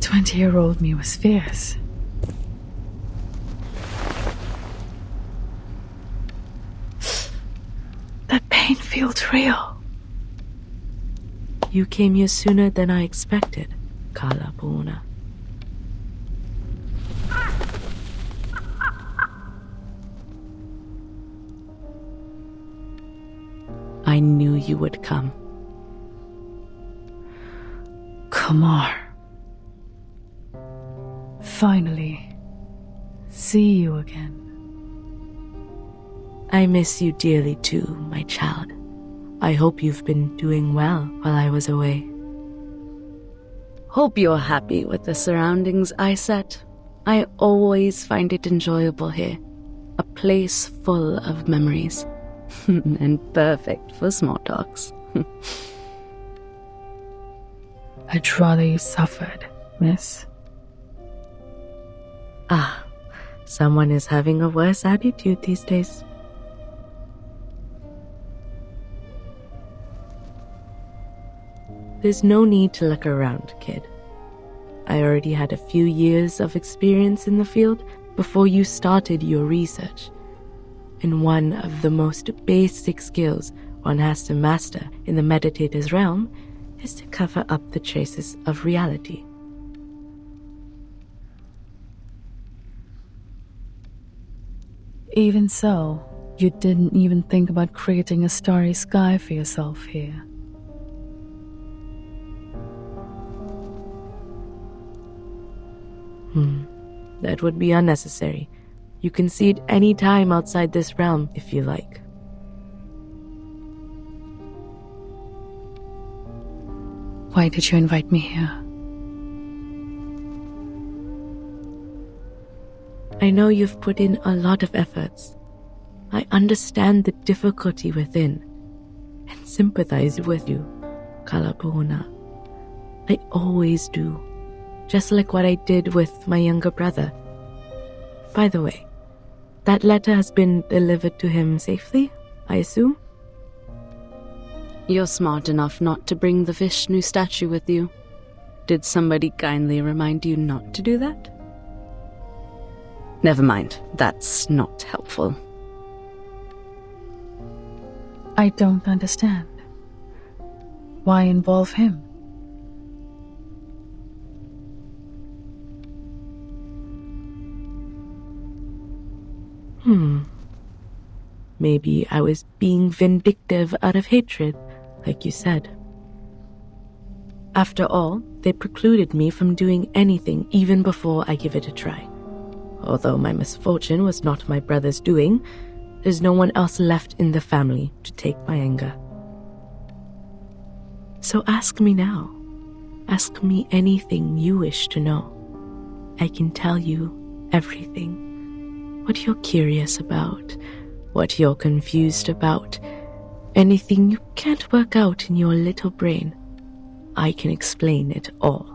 20-year-old me was fierce. That pain feels real. You came here sooner than I expected, Kalapuna. I knew you would come. Kumar. Finally, see you again. I miss you dearly too, my child. I hope you've been doing well while I was away. Hope you're happy with the surroundings I set. I always find it enjoyable here. A place full of memories. And perfect for small talks. I'd rather you suffered, miss. Someone is having a worse attitude these days. There's no need to look around, kid. I already had a few years of experience in the field before you started your research. And one of the most basic skills one has to master in the meditator's realm is to cover up the traces of reality. Even so, you didn't even think about creating a starry sky for yourself here. That would be unnecessary. You can see it any time outside this realm if you like. Why did you invite me here? I know you've put in a lot of efforts. I understand the difficulty within and sympathize with you, Kalapuna. I always do, just like what I did with my younger brother. By the way, that letter has been delivered to him safely, I assume? You're smart enough not to bring the Vishnu statue with you. Did somebody kindly remind you not to do that? Never mind, that's not helpful. I don't understand. Why involve him? Maybe I was being vindictive out of hatred, like you said. After all, they precluded me from doing anything even before I give it a try. Although my misfortune was not my brother's doing, there's no one else left in the family to take my anger. So ask me now. Ask me anything you wish to know. I can tell you everything. What you're curious about, what you're confused about, anything you can't work out in your little brain, I can explain it all.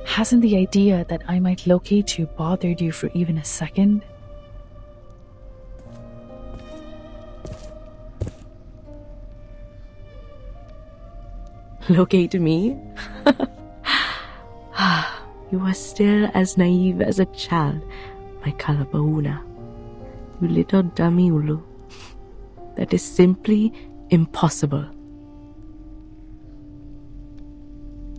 Hasn't the idea that I might locate you bothered you for even a second? Locate me? You are still as naive as a child, my Kalapauna. You little dummy Ulu. That is simply impossible.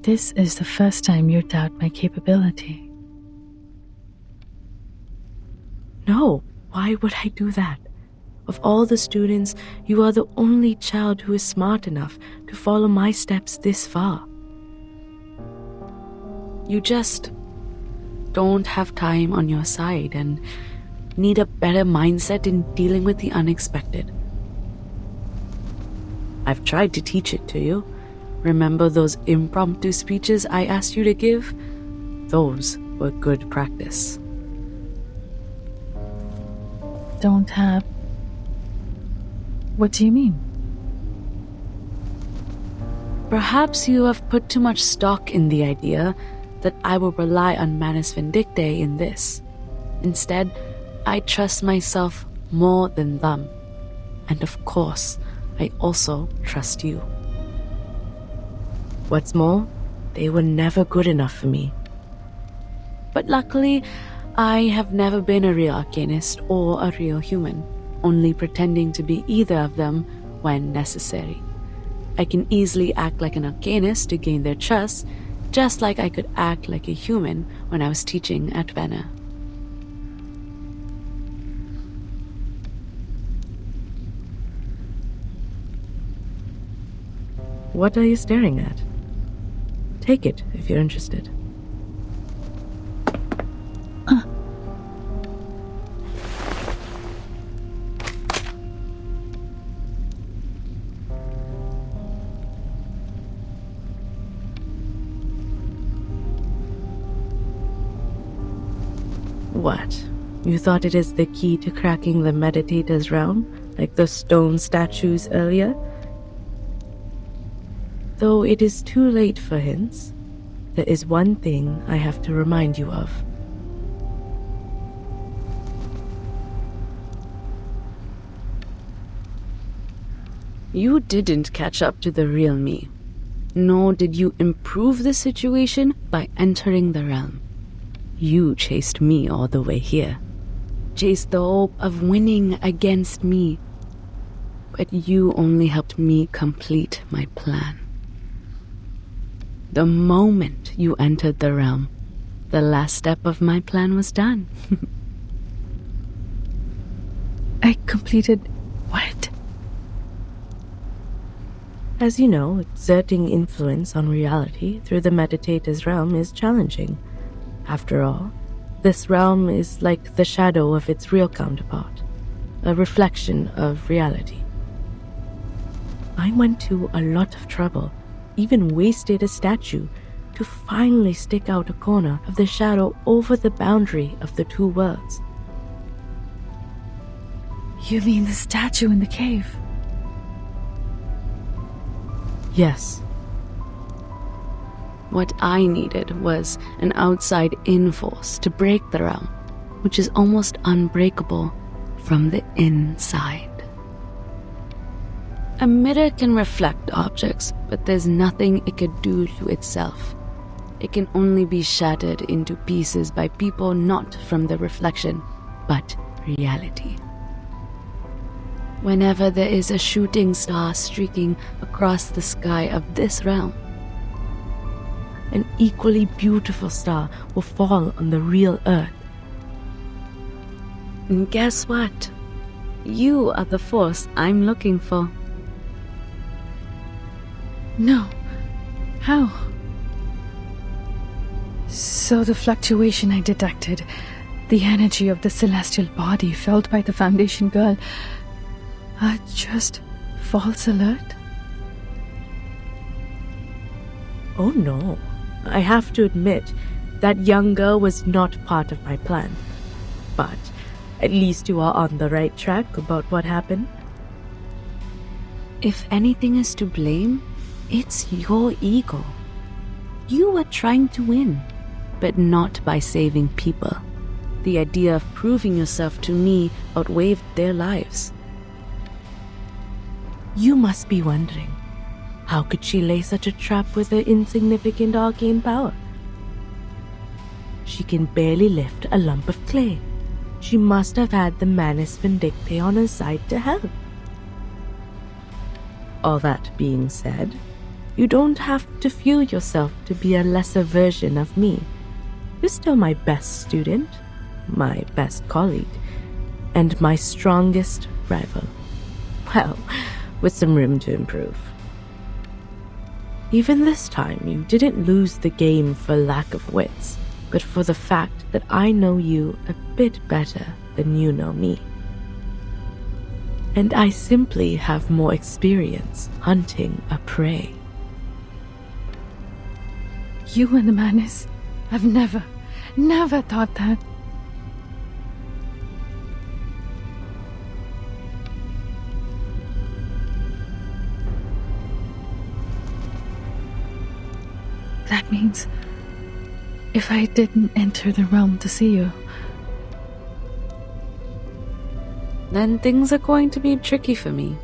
This is the first time you doubt my capability. No, why would I do that? Of all the students, you are the only child who is smart enough to follow my steps this far. You just don't have time on your side and need a better mindset in dealing with the unexpected. I've tried to teach it to you. Remember those impromptu speeches I asked you to give? Those were good practice. Don't have... What do you mean? Perhaps you have put too much stock in the idea that I will rely on Manus Vindictae in this. Instead, I trust myself more than them. And of course, I also trust you. What's more, they were never good enough for me. But luckily, I have never been a real arcanist or a real human, only pretending to be either of them when necessary. I can easily act like an arcanist to gain their trust, just like I could act like a human when I was teaching at Pankh. What are you staring at? Take it if you're interested. What? You thought it is the key to cracking the meditator's realm, like the stone statues earlier? Though it is too late for hints, there is one thing I have to remind you of. You didn't catch up to the real me, nor did you improve the situation by entering the realm. You chased me all the way here, chased the hope of winning against me, but you only helped me complete my plan. The moment you entered the realm, the last step of my plan was done. I completed what? As you know, exerting influence on reality through the meditator's realm is challenging. After all, this realm is like the shadow of its real counterpart, a reflection of reality. I went to a lot of trouble, even wasted a statue, to finally stick out a corner of the shadow over the boundary of the two worlds. You mean the statue in the cave? Yes. What I needed was an outside-in force to break the realm, which is almost unbreakable from the inside. A mirror can reflect objects, but there's nothing it could do to itself. It can only be shattered into pieces by people not from the reflection, but reality. Whenever there is a shooting star streaking across the sky of this realm, an equally beautiful star will fall on the real Earth. And guess what? You are the force I'm looking for. No. How? So the fluctuation I detected, the energy of the celestial body felt by the Foundation girl, are just false alert? Oh no. I have to admit, that young girl was not part of my plan. But at least you are on the right track about what happened. If anything is to blame, it's your ego. You were trying to win, but not by saving people. The idea of proving yourself to me outweighed their lives. You must be wondering, how could she lay such a trap with her insignificant arcane power? She can barely lift a lump of clay. She must have had the Manus Vindictae on her side to help. All that being said, you don't have to feel yourself to be a lesser version of me. You're still my best student, my best colleague, and my strongest rival. Well, with some room to improve. Even this time, you didn't lose the game for lack of wits, but for the fact that I know you a bit better than you know me. And I simply have more experience hunting a prey. You and the Manus? I've never thought that. That means if I didn't enter the realm to see you, then things are going to be tricky for me.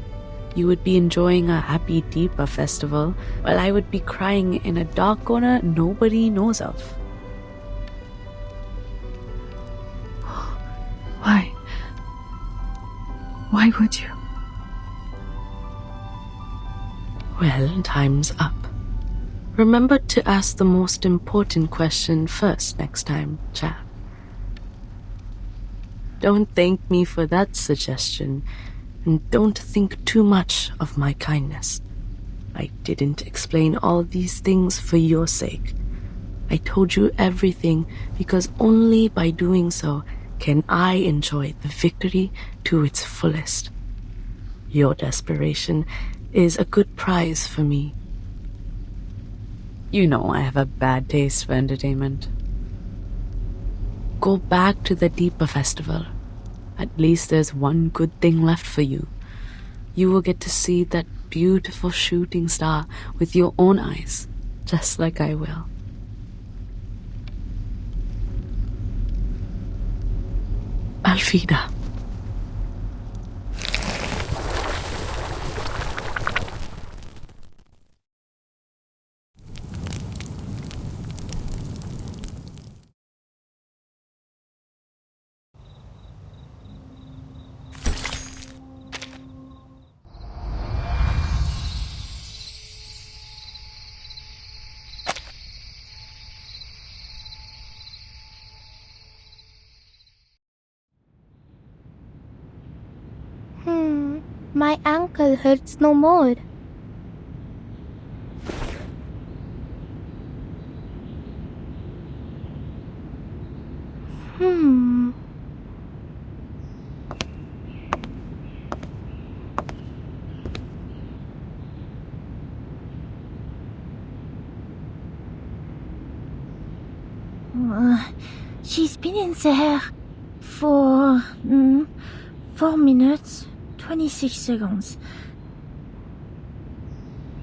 You would be enjoying a happy Deepa festival, while I would be crying in a dark corner nobody knows of. Why? Why would you? Well, time's up. Remember to ask the most important question first next time, chap. Don't thank me for that suggestion, and don't think too much of my kindness. I didn't explain all these things for your sake. I told you everything because only by doing so can I enjoy the victory to its fullest. Your desperation is a good prize for me. You know I have a bad taste for entertainment. Go back to the Deepa festival. At least there's one good thing left for you. You will get to see that beautiful shooting star with your own eyes, just like I will. Alfida. My ankle hurts no more. She's been in there for 4 minutes, 26 seconds.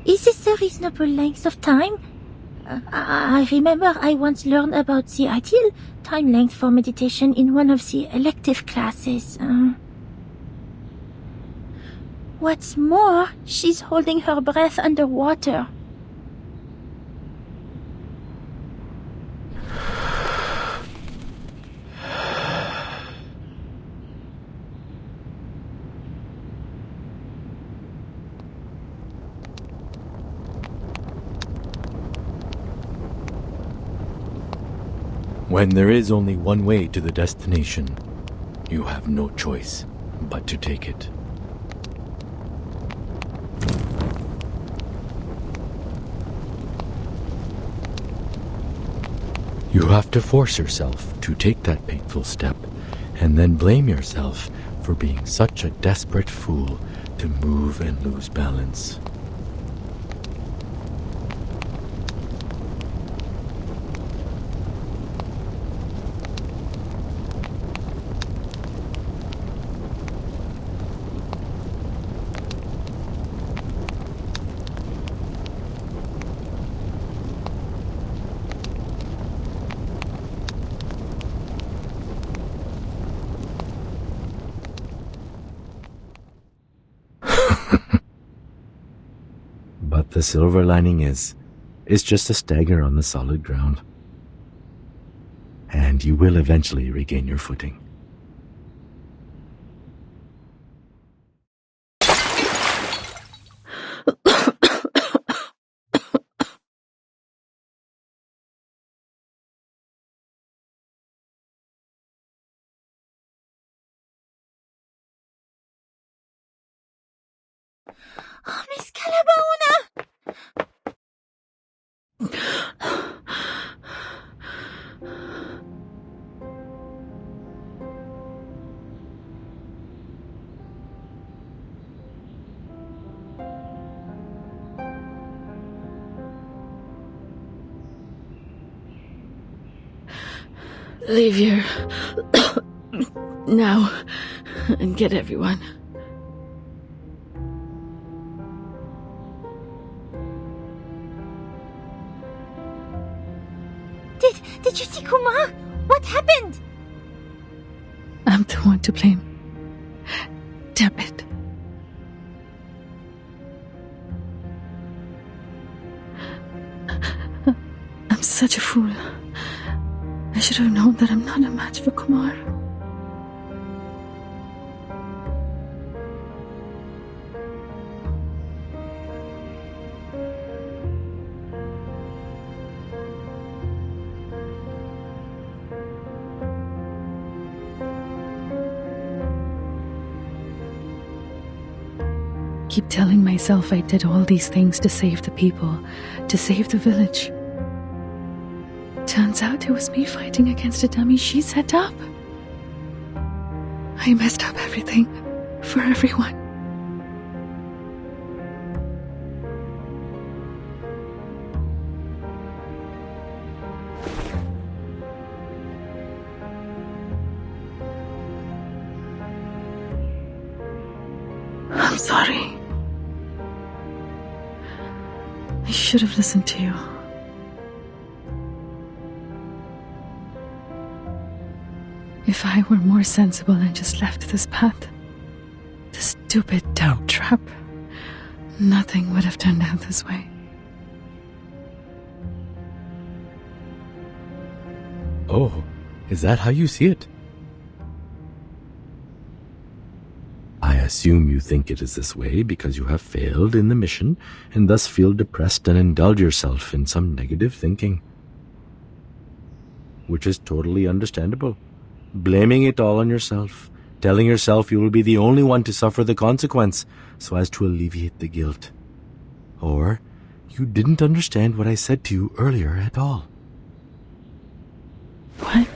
Is this a reasonable length of time? I remember I once learned about the ideal time length for meditation in one of the elective classes. What's more, she's holding her breath underwater. When there is only one way to the destination, you have no choice but to take it. You have to force yourself to take that painful step, and then blame yourself for being such a desperate fool to move and lose balance. But the silver lining is just a stagger on the solid ground. And you will eventually regain your footing. Oh, Miss Calabauna! Leave here. Now. And get everyone. Did you see Kumar? What happened? I'm the one to blame. Damn it. I'm such a fool. I should have known that I'm not a match for Kumar. Keep telling myself I did all these things to save the people, to save the village. Turns out it was me fighting against a dummy she set up. I messed up everything for everyone. I'm sorry. I should have listened to you. If I were more sensible and just left this path, this stupid doubt trap, nothing would have turned out this way. Oh, is that how you see it? I assume you think it is this way because you have failed in the mission and thus feel depressed and indulge yourself in some negative thinking. Which is totally understandable. Blaming it all on yourself, telling yourself you will be the only one to suffer the consequence so as to alleviate the guilt. Or you didn't understand what I said to you earlier at all. What?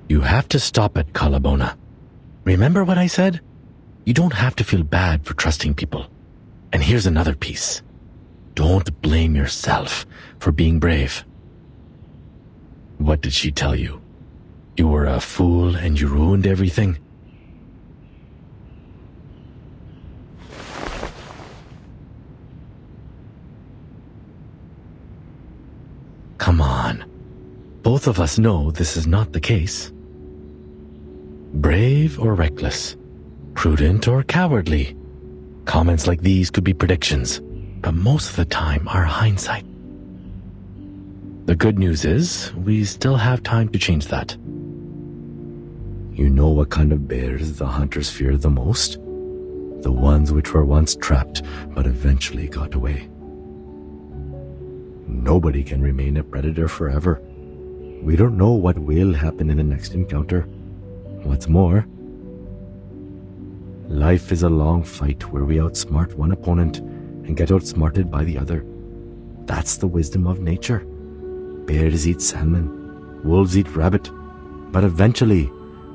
You have to stop it, Kalabona. Remember what I said? You don't have to feel bad for trusting people. And here's another piece. Don't blame yourself for being brave. What did she tell you? You were a fool and you ruined everything? Come on. Both of us know this is not the case. Brave or reckless, prudent or cowardly. Comments like these could be predictions, but most of the time are hindsight. The good news is, we still have time to change that. You know what kind of bears the hunters fear the most? The ones which were once trapped, but eventually got away. Nobody can remain a predator forever. We don't know what will happen in the next encounter. What's more, life is a long fight where we outsmart one opponent and get outsmarted by the other. That's the wisdom of nature. Bears eat salmon, wolves eat rabbit, but eventually,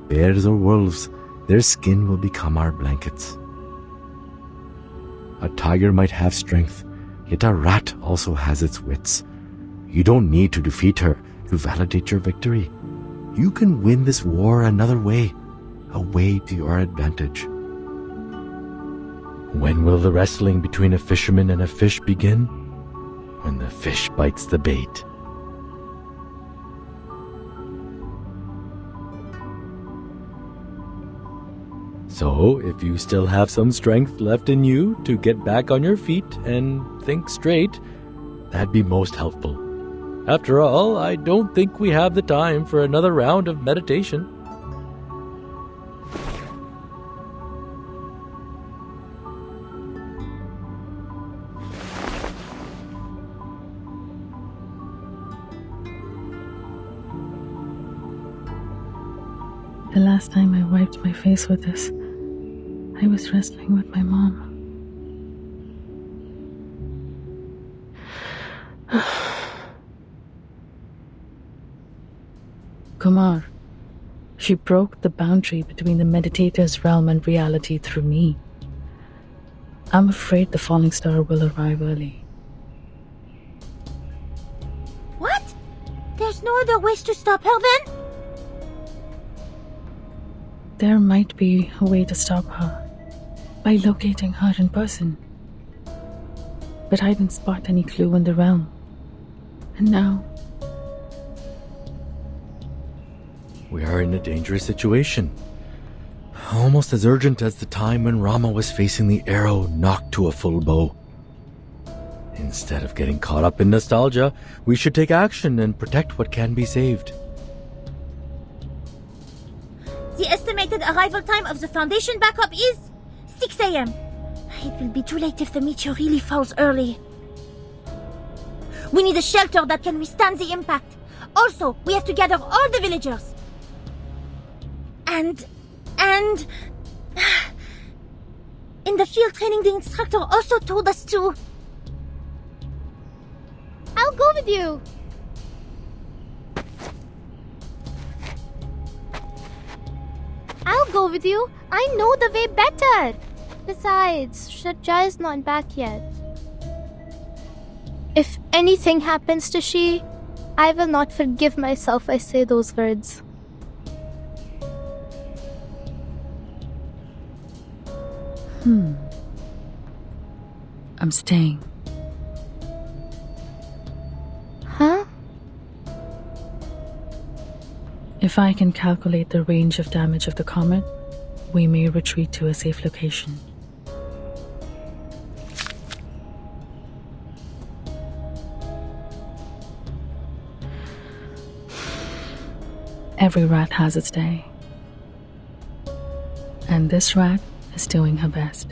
bears or wolves, their skin will become our blankets. A tiger might have strength, yet a rat also has its wits. You don't need to defeat her to validate your victory. You can win this war another way, a way to your advantage. When will the wrestling between a fisherman and a fish begin? When the fish bites the bait. So, if you still have some strength left in you to get back on your feet and think straight, that'd be most helpful. After all, I don't think we have the time for another round of meditation. The last time I wiped my face with this, I was wrestling with my mom. Kumar, she broke the boundary between the meditator's realm and reality through me. I'm afraid the falling star will arrive early. What? There's no other ways to stop her then? There might be a way to stop her by locating her in person. But I didn't spot any clue in the realm. And now, We are in a dangerous situation. Almost as urgent as the time when Rama was facing the arrow knocked to a full bow. Instead of getting caught up in nostalgia, we should take action and protect what can be saved. The estimated arrival time of the Foundation backup is 6 a.m. It will be too late if the meteor really falls early. We need a shelter that can withstand the impact. Also, we have to gather all the villagers. And... In the field training, the instructor also told us to... I'll go with you. I'll go with you. I know the way better. Besides, Shadja is not back yet. If anything happens to she, I will not forgive myself I say those words. I'm staying. Huh? If I can calculate the range of damage of the comet, we may retreat to a safe location. Every rat has its day. And this rat is doing her best.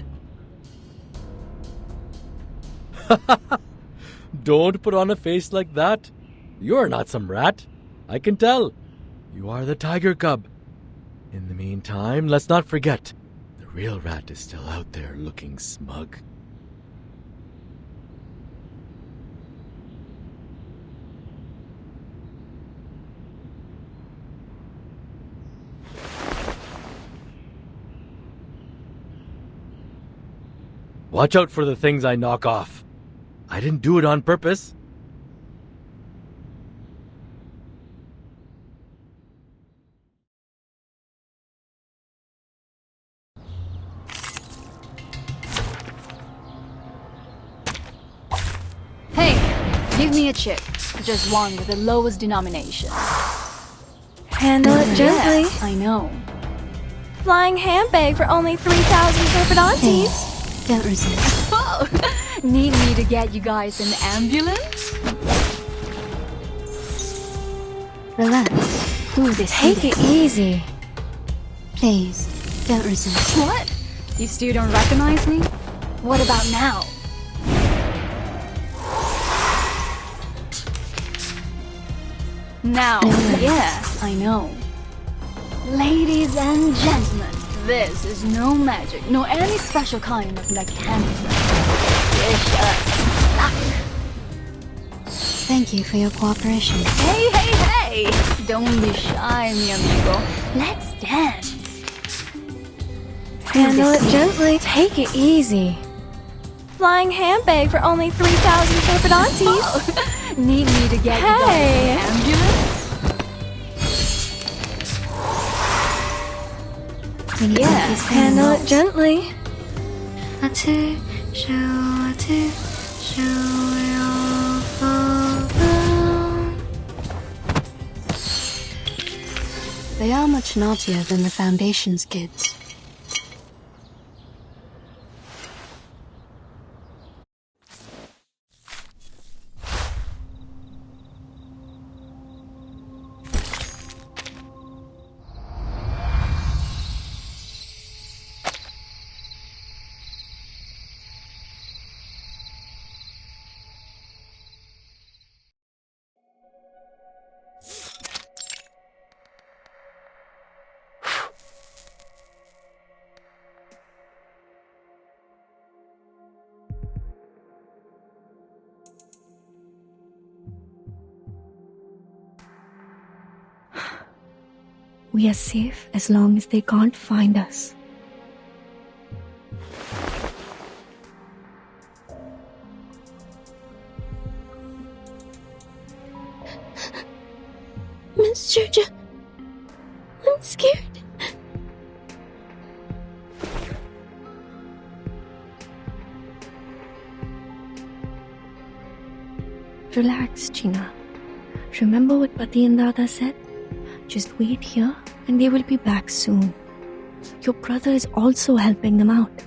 Don't put on a face like that. You're not some rat. I can tell. You are the tiger cub. In the meantime, let's not forget, the real rat is still out there looking smug. Watch out for the things I knock off. I didn't do it on purpose. Hey, give me a chip. Just one with the lowest denomination. Handle it gently. Yeah, I know. Flying handbag for only 3,000 Serpentantes. Can't resist. Oh, need me to get you guys an ambulance? Relax. Do this. Take it easy. Please, don't resist. What? You still don't recognize me? What about now? Now, yeah, I know. Ladies and gentlemen, this is no magic, no any special kind of mechanism. Wish us luck. Thank you for your cooperation. Hey, hey, hey! Don't be shy, mi amigo. Let's dance. Handle it gently. Take it easy. Flying handbag for only 3,000 Serpentantes. Oh, need me to get you guys an ambulance? Yeah, handle it gently. They are much naughtier than the Foundation's kids. We are safe as long as they can't find us. Miss Georgia, I'm scared. Relax, Gina. Remember what Pati and Dada said? Just wait here and they will be back soon. Your brother is also helping them out.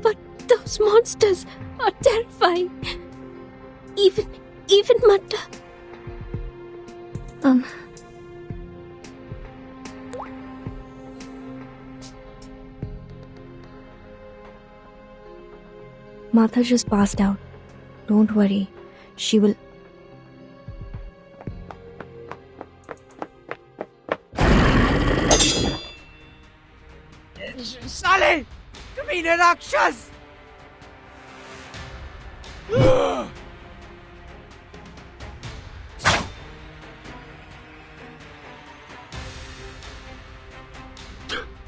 But those monsters are terrifying. Even Matta. Martha just passed out. Don't worry. She will... साले! कमीने राक्षस!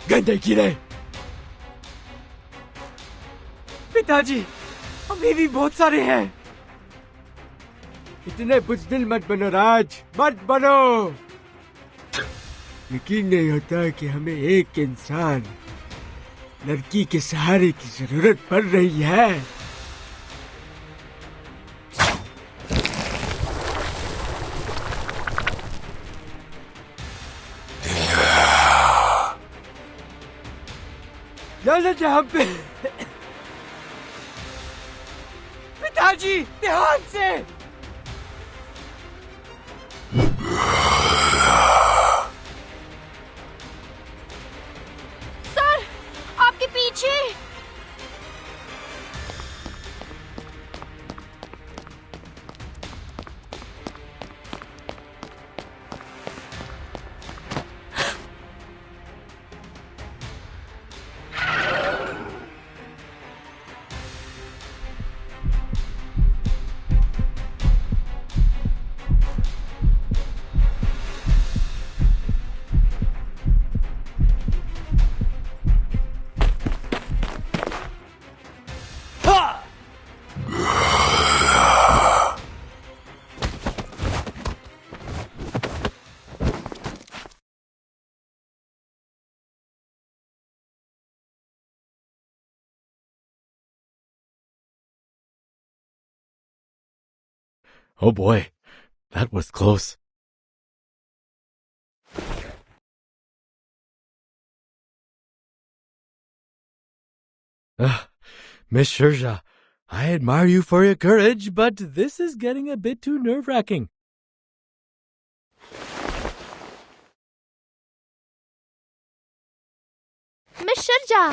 गंदे कीड़े! पिताजी, अभी भी बहुत सारे हैं। इतने बुज़दिल मत बनो राज, मत बनो। यकीन नहीं होता कि हमें एक इंसान, लड़की के सहारे की जरूरत पड़ रही है। लानत है हम पे। पिताजी, ध्यान से। सर, आपके पीछे। Oh boy, that was close. Miss Sherja, I admire you for your courage, but this is getting a bit too nerve-wracking. Miss Sharja!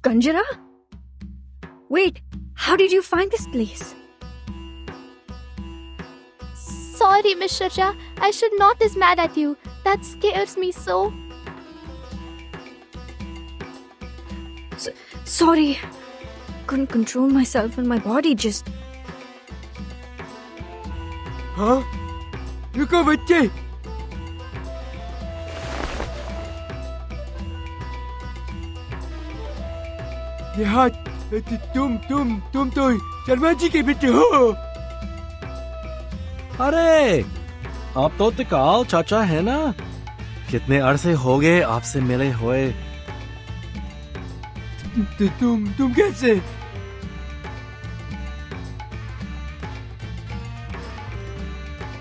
Ganjara? Wait, how did you find this place? Sorry, Miss Sharja. I should not be mad at you. That scares me so. Sorry. Couldn't control myself and my body just... हाँ? रुको बच्चे! ये हाथ, तुम तो शर्मा जी के बेटे हो। अरे, आप तो तिकाल चाचा है ना? कितने अरसे हो गए आपसे मिले हुए। तुम कैसे?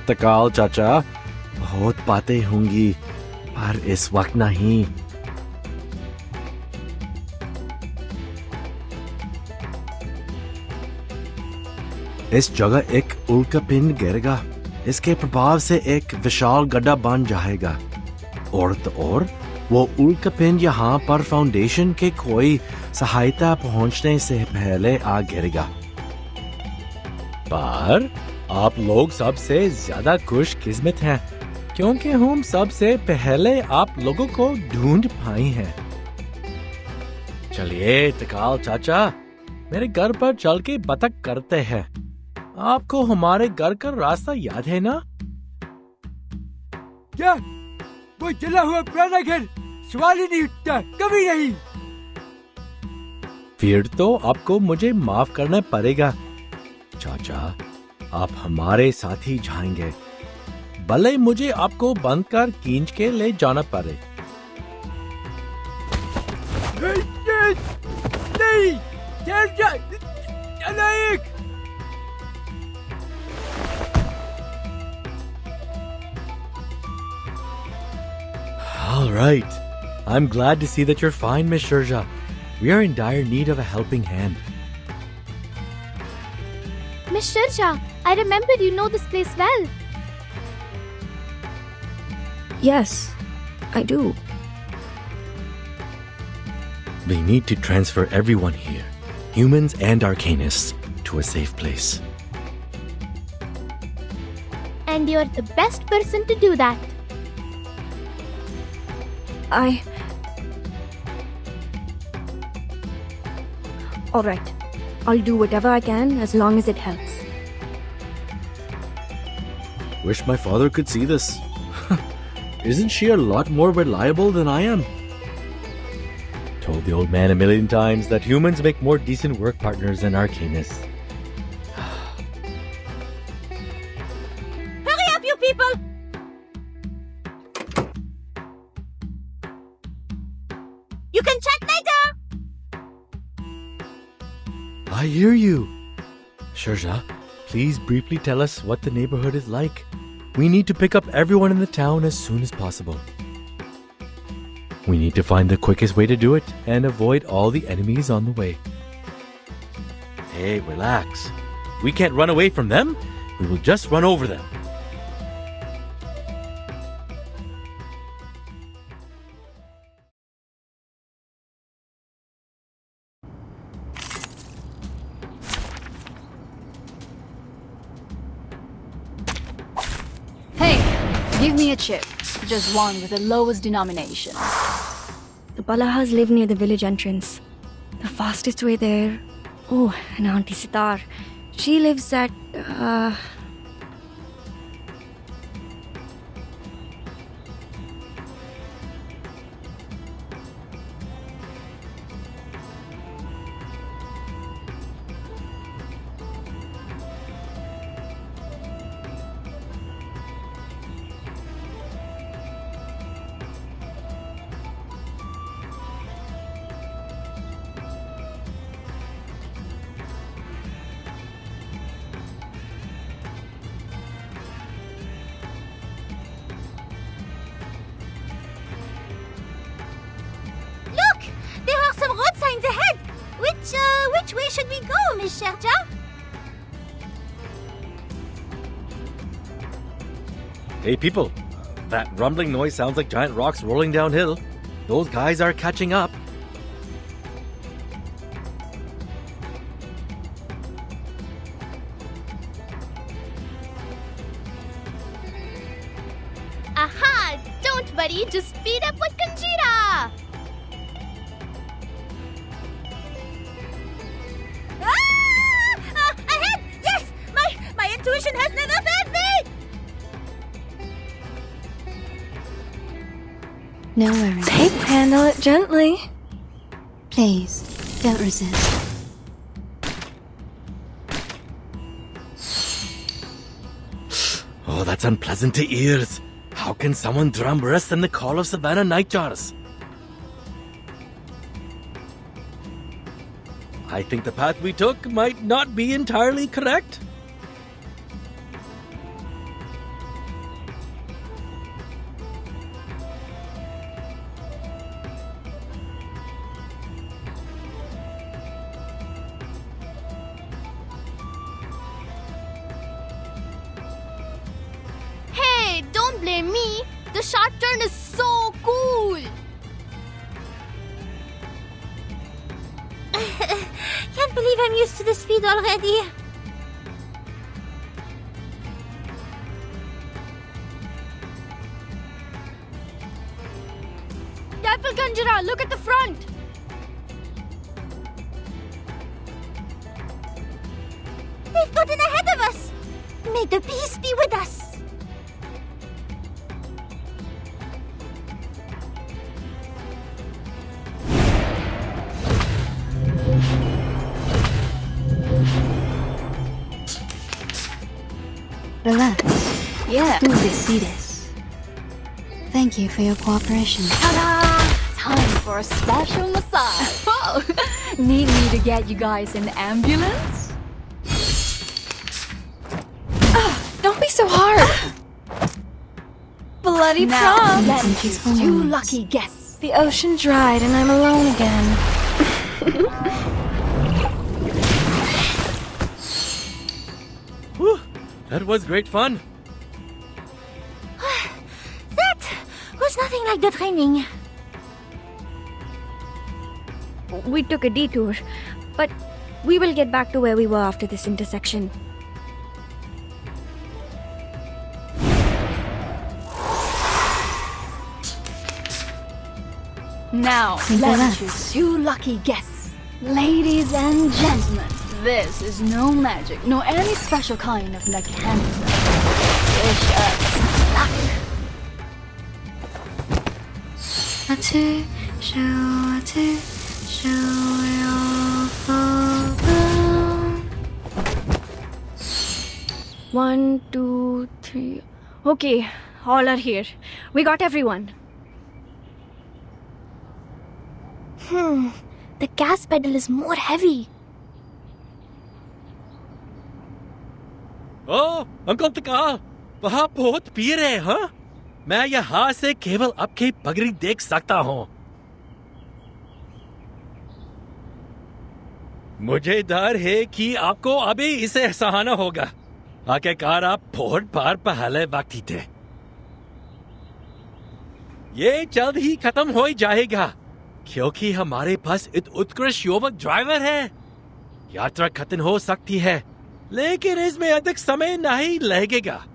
तिकाल चाचा, बहुत बातें होंगी, पर इस वक्त नहीं। इस जगह एक उल्कापिंड गिरेगा। इसके प्रभाव से एक विशाल गड्ढा बन जाएगा। और तो और वो उल्कापिंड यहाँ पर फाउंडेशन के कोई सहायता पहुंचने से पहले आ गिरेगा। पर आप लोग सबसे ज्यादा खुशकिस्मत हैं, क्योंकि हम सबसे पहले आप लोगों को ढूंढ पाए हैं। चलिए तिकाल चाचा, मेरे घर पर चल के बतख करते हैं। आपको हमारे घर का रास्ता याद है ना? क्या? वो जला हुआ पुराना घर सवाल ही नहीं उठता, कभी नहीं। फिर तो आपको मुझे माफ करना पड़ेगा। चाचा, आप हमारे साथ ही जाएंगे, भले मुझे आपको बंद कर खींच के ले जाना पड़े। नहीं, ठहर जा, नालायक। right. I'm glad to see that you're fine, Miss Shurja. We are in dire need of a helping hand. Miss Shirja, I remember you know this place well. Yes, I do. We need to transfer everyone here, humans and arcanists, to a safe place. And you're the best person to do that. Alright. I'll do whatever I can as long as it helps. Wish my father could see this. Isn't she a lot more reliable than I am? Told the old man a million times that humans make more decent work partners than arcanists. Hurry up, you people! You can chat later! I hear you. Shurja, please briefly tell us what the neighborhood is like. We need to pick up everyone in the town as soon as possible. We need to find the quickest way to do it and avoid all the enemies on the way. Hey, relax. If we can't run away from them, we will just run over them. Hey, give me a chip. Just one with the lowest denomination. The Balahas live near the village entrance. The fastest way there... Oh, and Auntie Sitar. She lives at... Look! There are some road signs ahead! Which way should we go, Miss Shirja? Hey people, that rumbling noise sounds like giant rocks rolling downhill. Those guys are catching up. Aha! Don't worry, just speed up with Kanjira! Ahead! Yes! My intuition has never failed me! No worries. handle it gently. Please, don't resist. Oh, that's unpleasant to ears. How can someone drum worse than the call of Savannah Nightjars? I think the path we took might not be entirely correct. Hey, don't blame me. The sharp turn is so cool. Can't believe I'm used to the speed already. Careful, Kanjira, look at the front. They've gotten ahead of us. May the peace be with us. Relax. Yeah. Tú decides. Thank you for your cooperation. Ta-da! Time for a special massage. Oh, need me to get you guys an ambulance? Don't be so hard. bloody Now, prom! let me She's choose you balloons. lucky guess. The ocean dried and I'm alone again. Whew, that was great fun. That was nothing like the training. We took a detour, but we will get back to where we were after this intersection. Now, let me choose you lucky guess. Ladies and gentlemen, this is no magic, nor any special kind of mechanism. Wish us luck. One, two, three. Okay, all are here. We got everyone. The gas pedal is more heavy. ओ uncle तका वहाँ बहुत पीर है हाँ मैं यहाँ से केवल आपकी पगड़ी देख सकता हूँ मुझे डर है कि आपको अभी इसे सहाना होगा आखिरकार आप बहुत बार पहले वक्त थे ये जल्द ही खत्म हो जाएगा क्योंकि हमारे पास एक उत्कृष्ट युवक ड्राइवर है यात्रा खत्म हो सकती है लेकिन इसमें अधिक समय नहीं लगेगा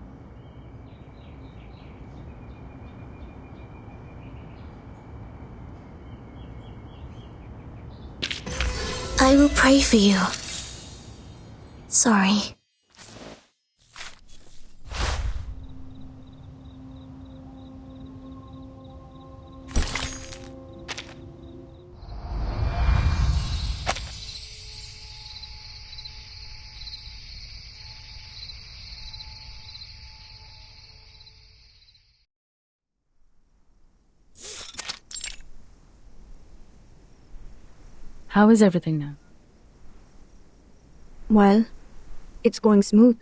I will pray for you. Sorry. How is everything now? Well, it's going smooth.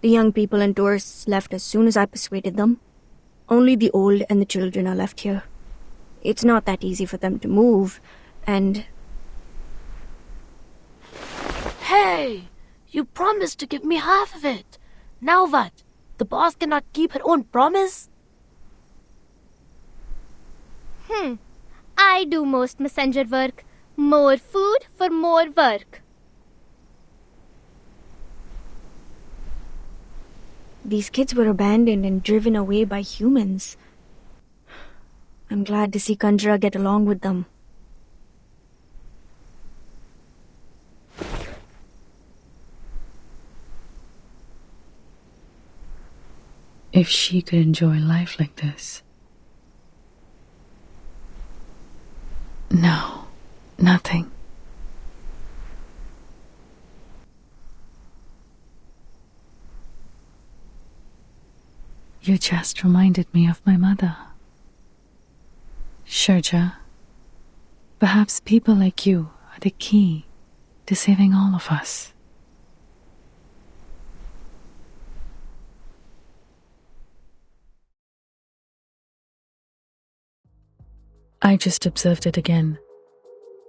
The young people and tourists left as soon as I persuaded them. Only the old and the children are left here. It's not that easy for them to move, and... Hey! You promised to give me half of it. Now what? The boss cannot keep her own promise? I do most messenger work. More food for more work. These kids were abandoned and driven away by humans. I'm glad to see Kanjra get along with them. If she could enjoy life like this. No, nothing. You just reminded me of my mother. Sharja, perhaps people like you are the key to saving all of us. I just observed it again.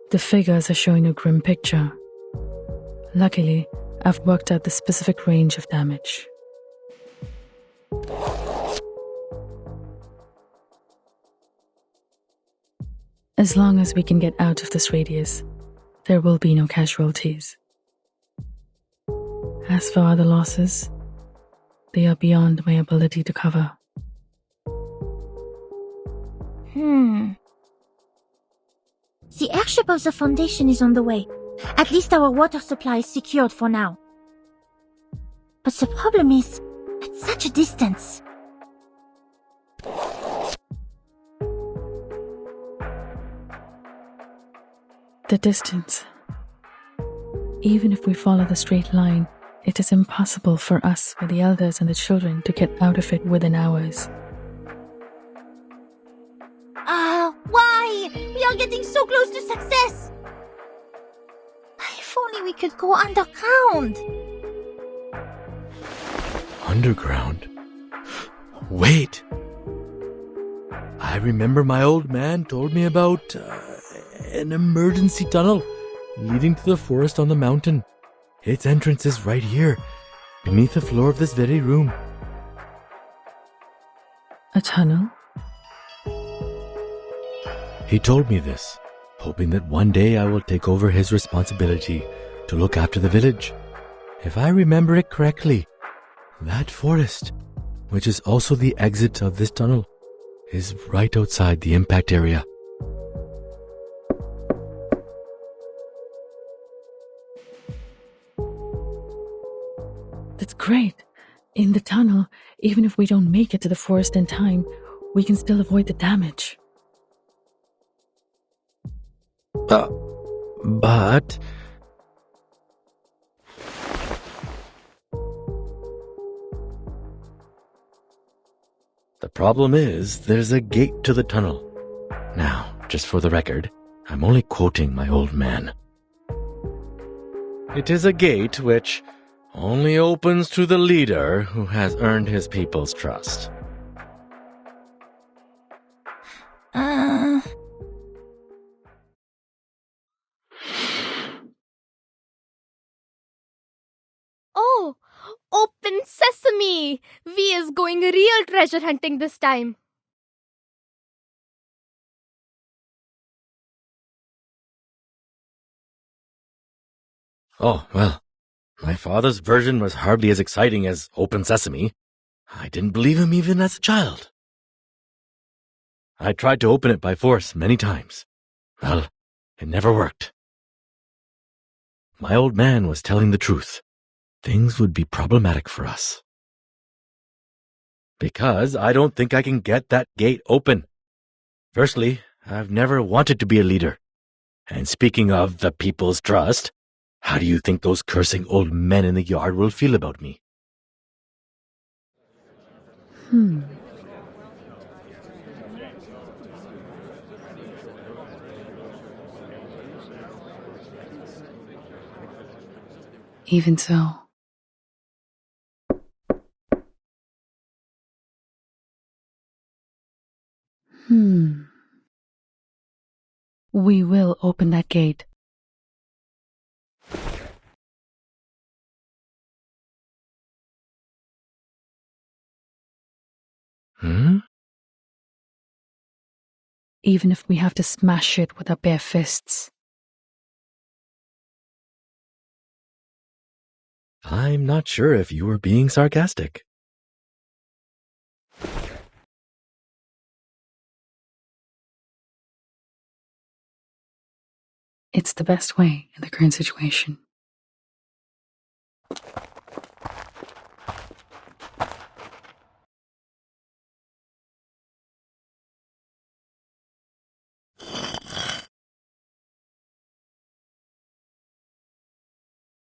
The figures are showing a grim picture. Luckily, I've worked out the specific range of damage. As long as we can get out of this radius, there will be no casualties. As for other losses, they are beyond my ability to cover. The airship of the Foundation is on the way. At least our water supply is secured for now. But the problem is, at such a distance. The distance. Even if we follow the straight line, it is impossible for us with the elders and the children to get out of it within hours. Why? We are getting so close to success! If only we could go underground. Underground? Wait! I remember my old man told me about an emergency tunnel leading to the forest on the mountain. Its entrance is right here, beneath the floor of this very room. A tunnel? He told me this, hoping that one day I will take over his responsibility to look after the village. If I remember it correctly, that forest, which is also the exit of this tunnel, is right outside the impact area. That's great. In the tunnel, even if we don't make it to the forest in time, we can still avoid the damage. But... the problem is, there's a gate to the tunnel. Now, just for the record, I'm only quoting my old man. It is a gate which only opens to the leader who has earned his people's trust. Oh, open sesame! We is going real treasure hunting this time. Oh, well, my father's version was hardly as exciting as Open Sesame. I didn't believe him even as a child. I tried to open it by force many times. Well, it never worked. My old man was telling the truth. Things would be problematic for us. Because I don't think I can get that gate open. Firstly, I've never wanted to be a leader. And speaking of the people's trust, how do you think those cursing old men in the yard will feel about me? Even so. We will open that gate. Even if we have to smash it with our bare fists. I'm not sure if you were being sarcastic. It's the best way in the current situation.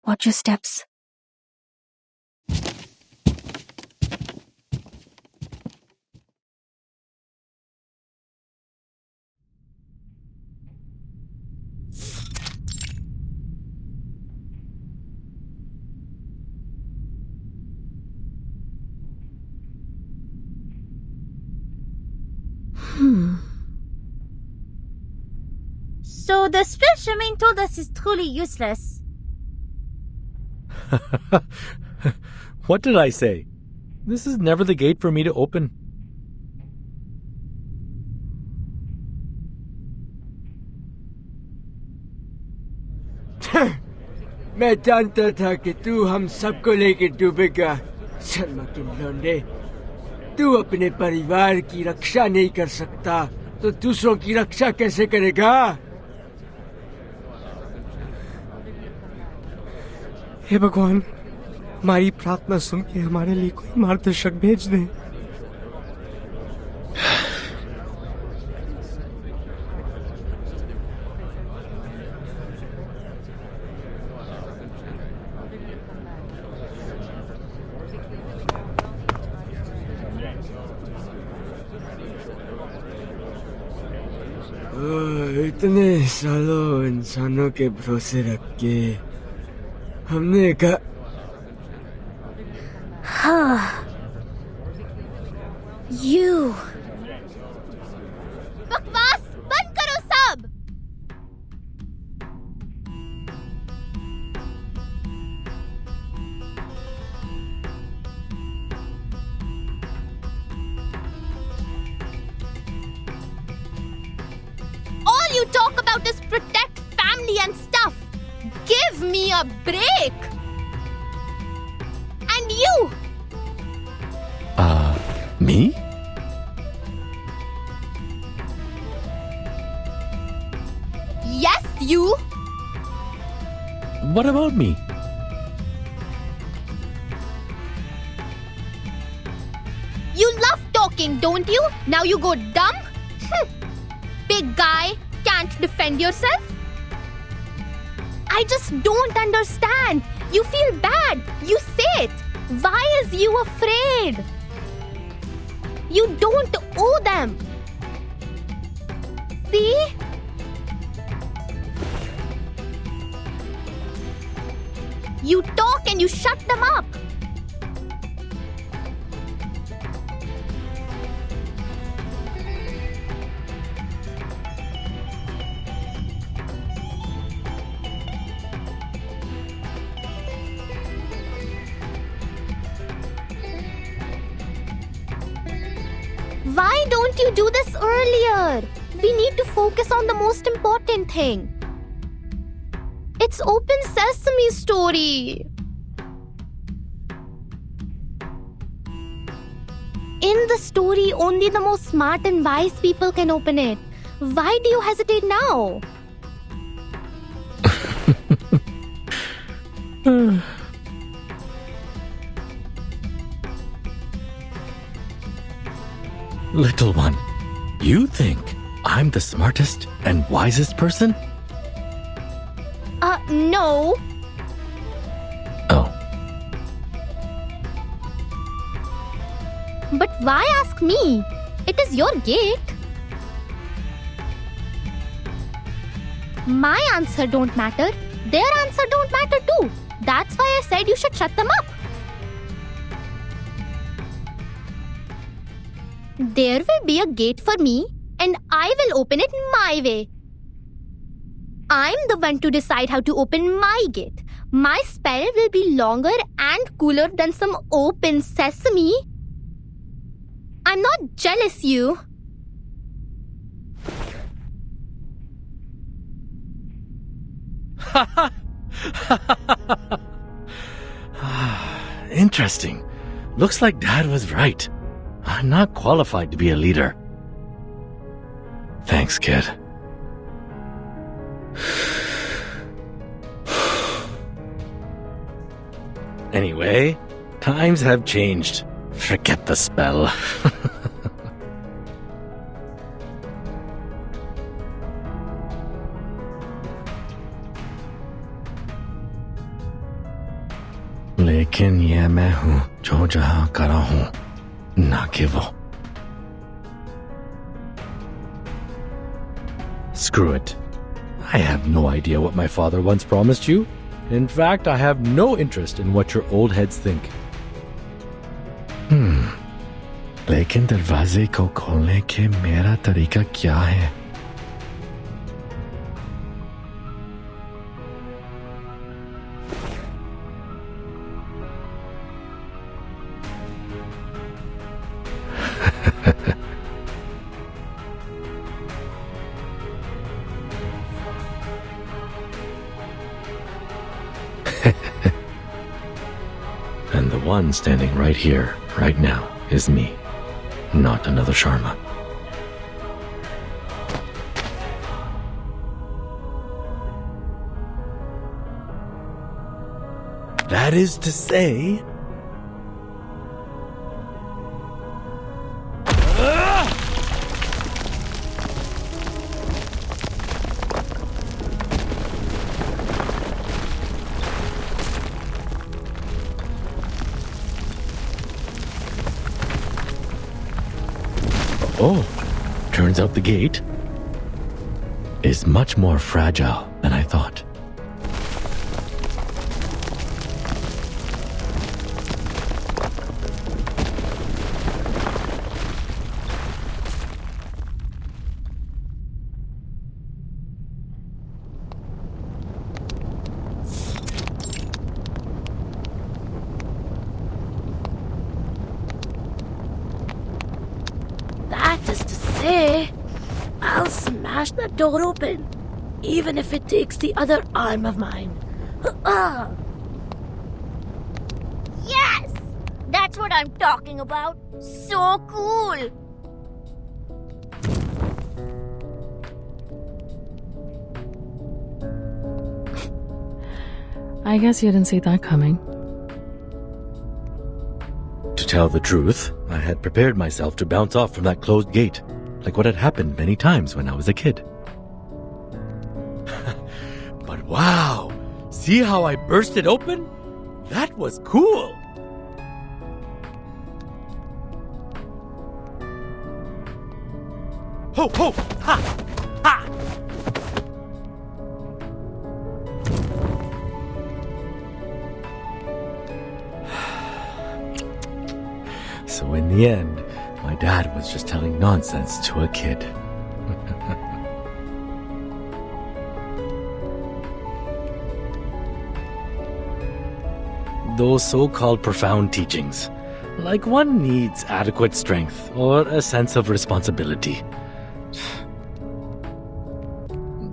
Watch your steps. So the spell Charmaine told us is truly useless. What did I say? This is never the gate for me to open. मैं जानता था कि तू हम सबको लेके डूबेगा शर्मा के लौंडे तू अपने परिवार की रक्षा नहीं कर सकता तो दूसरों की रक्षा कैसे करेगा हे भगवान हमारी प्रार्थना सुन के हमारे लिए कोई मार्गदर्शक भेज दे इतने सालों इंसानों के भरोसे रख के हमने कहा बकवास बंद करो सब। All you talk about is protect family and stuff. Give me a break. And you. Me? Yes, you. What about me? You love talking, don't you? Now you go dumb? Big guy, can't defend yourself? I just don't understand. You feel bad. You say it. Why is you afraid? You don't owe them. See? You talk and you shut them up. Why don't you do this earlier? We need to focus on the most important thing. It's open sesame story. In the story, only the most smart and wise people can open it. Why do you hesitate now? Little one, you think I'm the smartest and wisest person? No. Oh. But why ask me? It is your gate. My answer don't matter. Their answer don't matter too. That's why I said you should shut them up. There will be a gate for me and I will open it my way. I'm the one to decide how to open my gate. My spell will be longer and cooler than some open sesame. I'm not jealous, you. Interesting. Looks like Dad was right. I'm not qualified to be a leader. Thanks, kid. Anyway, times have changed. Forget the spell. लेकिन ये मैं हूँ जो जहाँ करा हूँ ना कि वो. Screw it. I have no idea what my father once promised you. In fact, I have no interest in what your old heads think. लेकिन दरवाजे को खोलने के मेरा तरीका क्या है? And the one standing right here, right now, is me, not another Sharma. That is to say... Oh, turns out the gate is much more fragile than I thought. smash that door open, even if it takes the other arm of mine. Yes! That's what I'm talking about. So cool! I guess you didn't see that coming. To tell the truth, I had prepared myself to bounce off from that closed gate, like what had happened many times when I was a kid. But wow! See how I burst it open? That was cool! Ho, ho! Ha! Ha! So in the end, my dad was just telling nonsense to a kid. Those so-called profound teachings, like one needs adequate strength or a sense of responsibility.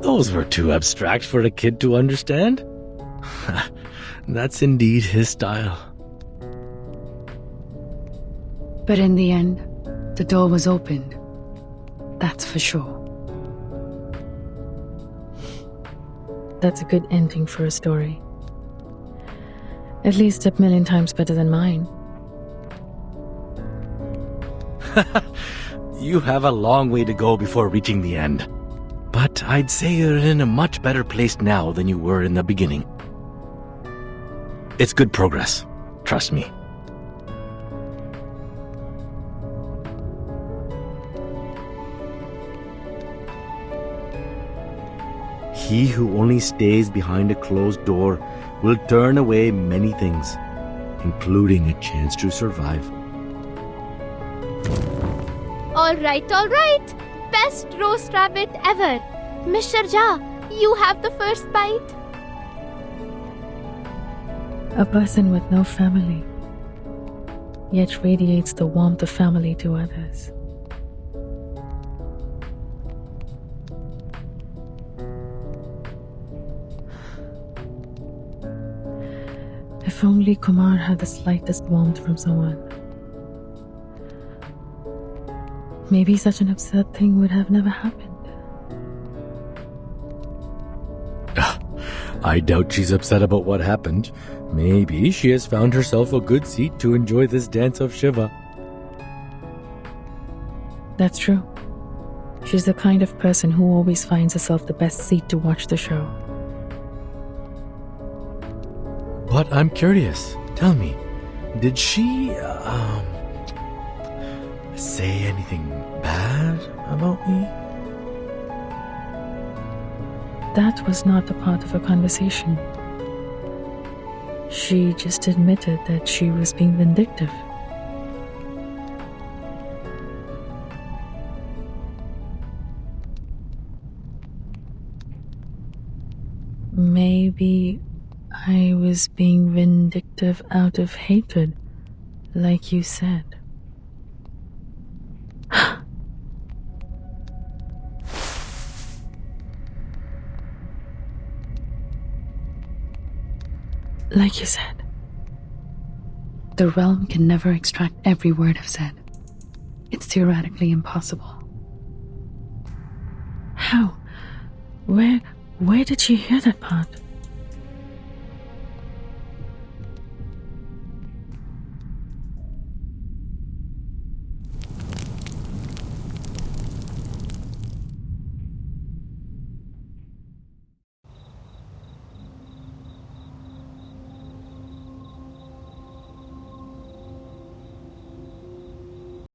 Those were too abstract for a kid to understand. That's indeed his style. But in the end, the door was opened. That's for sure. That's a good ending for a story. At least 1,000,000 times better than mine. You have a long way to go before reaching the end. But I'd say you're in a much better place now than you were in the beginning. It's good progress. Trust me. He who only stays behind a closed door will turn away many things, including a chance to survive. All right. Best roast rabbit ever. Miss Sharjah, you have the first bite. A person with no family, yet radiates the warmth of family to others. If only Kumar had the slightest warmth from someone. Maybe such an absurd thing would have never happened. I doubt she's upset about what happened. Maybe she has found herself a good seat to enjoy this dance of Shiva. That's true. She's the kind of person who always finds herself the best seat to watch the show. But I'm curious. Tell me, did she, say anything bad about me? That was not a part of a conversation. She just admitted that she was being vindictive. Maybe I was being vindictive out of hatred, like you said. Like you said, the realm can never extract every word I've said. It's theoretically impossible. How? Where did she hear that part?